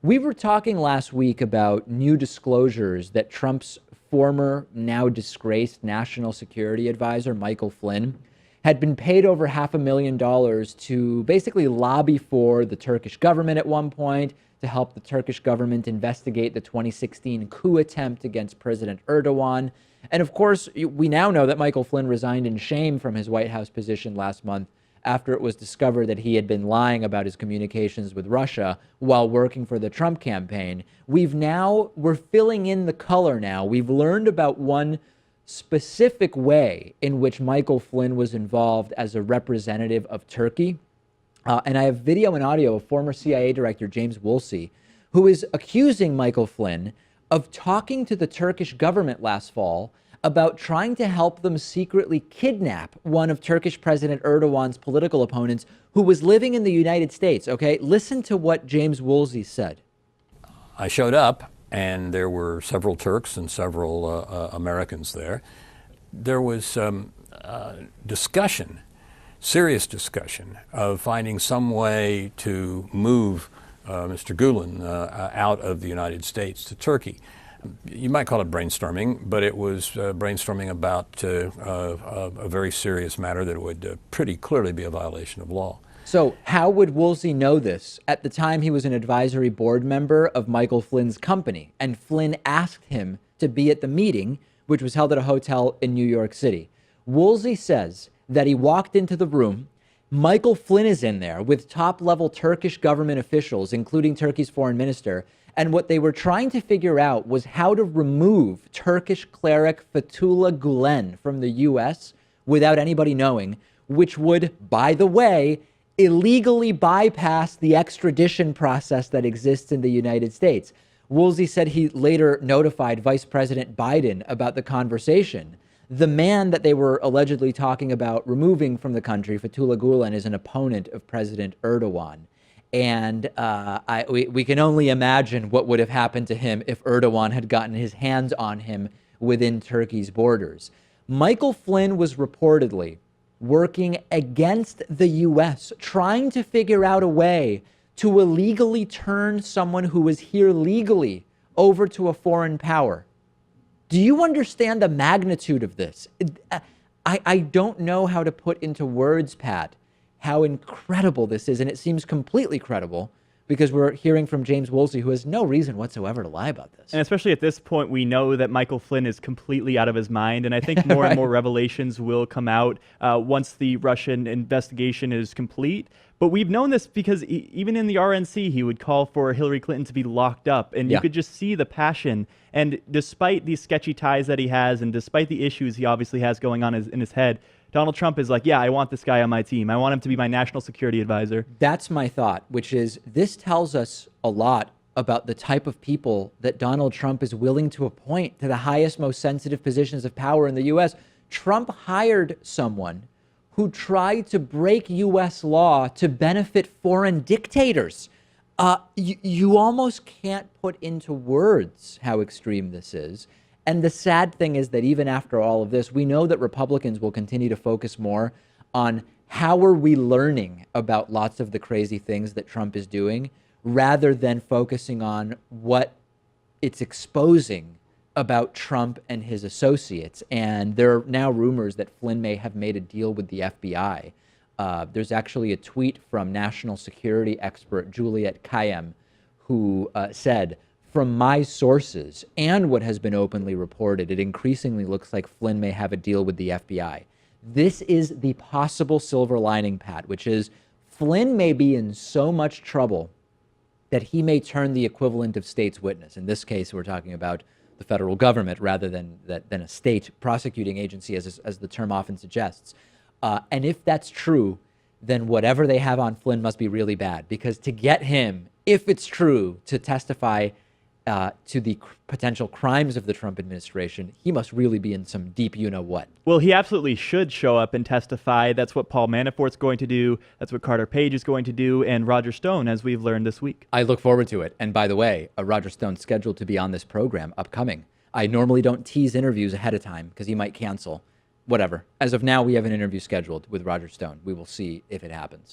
We were talking last week about new disclosures that Trump's former, now disgraced national security advisor, Michael Flynn, had been paid over $500,000 to basically lobby for the Turkish government at one point, to help the Turkish government investigate the 2016 coup attempt against President Erdogan. And of course, we now know that Michael Flynn resigned in shame from his White House position last month after it was discovered that he had been lying about his communications with Russia while working for the Trump campaign. We're filling in the color now. We've learned about one specific way in which Michael Flynn was involved as a representative of Turkey. And I have video and audio of former CIA Director James Woolsey, who is accusing Michael Flynn of talking to the Turkish government last fall about trying to help them secretly kidnap one of Turkish President Erdogan's political opponents who was living in the United States. Okay, listen to what James Woolsey said. I showed up and there were several Turks and several Americans there. There was discussion, serious discussion of finding some way to move Mr. Gulen out of the United States to Turkey. You might call it brainstorming, but it was brainstorming about a very serious matter that would pretty clearly be a violation of law. So how would Woolsey know this? At the time, he was an advisory board member of Michael Flynn's company, and Flynn asked him to be at the meeting, which was held at a hotel in New York City. Woolsey says that he walked into the room. Michael Flynn is in there with top-level Turkish government officials, including Turkey's foreign minister. And what they were trying to figure out was how to remove Turkish cleric Fethullah Gulen from the U.S. without anybody knowing, which would, by the way, illegally bypass the extradition process that exists in the United States. Woolsey said he later notified Vice President Biden about the conversation. The man that they were allegedly talking about removing from the country, Fethullah Gulen, is an opponent of President Erdogan. And we can only imagine what would have happened to him if Erdogan had gotten his hands on him within Turkey's borders. Michael Flynn was reportedly working against the U.S., trying to figure out a way to illegally turn someone who was here legally over to a foreign power. Do you understand the magnitude of this? I don't know how to put into words, Pat, how incredible this is. And it seems completely credible because we're hearing from James Woolsey, who has no reason whatsoever to lie about this. And especially at this point, we know that Michael Flynn is completely out of his mind. And I think more and more revelations will come out once the Russian investigation is complete. But we've known this because even in the RNC, he would call for Hillary Clinton to be locked up. And you could just see the passion. And despite these sketchy ties that he has, and despite the issues he obviously has going on in his head, Donald Trump is like, yeah, I want this guy on my team. I want him to be my national security advisor. That's my thought, which is this tells us a lot about the type of people that Donald Trump is willing to appoint to the highest, most sensitive positions of power in the U.S. Trump hired someone who tried to break U.S. law to benefit foreign dictators. You almost can't put into words how extreme this is. And the sad thing is that even after all of this, we know that Republicans will continue to focus more on how are we learning about lots of the crazy things that Trump is doing, rather than focusing on what it's exposing about Trump and his associates. And there are now rumors that Flynn may have made a deal with the FBI. There's actually a tweet from national security expert Juliet Kayyem, who said, "From my sources and what has been openly reported, it increasingly looks like Flynn may have a deal with the FBI." This is the possible silver lining, Pat, which is Flynn may be in so much trouble that he may turn the equivalent of state's witness. In this case, we're talking about the federal government rather than a state prosecuting agency, as the term often suggests. And if that's true, then whatever they have on Flynn must be really bad, because to get him, if it's true, to testify to the potential crimes of the Trump administration, he must really be in some deep you-know-what. Well, he absolutely should show up and testify. That's what Paul Manafort's going to do. That's what Carter Page is going to do, and Roger Stone, as we've learned this week. I look forward to it. And by the way, Roger Stone's scheduled to be on this program upcoming. I normally don't tease interviews ahead of time because he might cancel. Whatever. As of now, we have an interview scheduled with Roger Stone. We will see if it happens.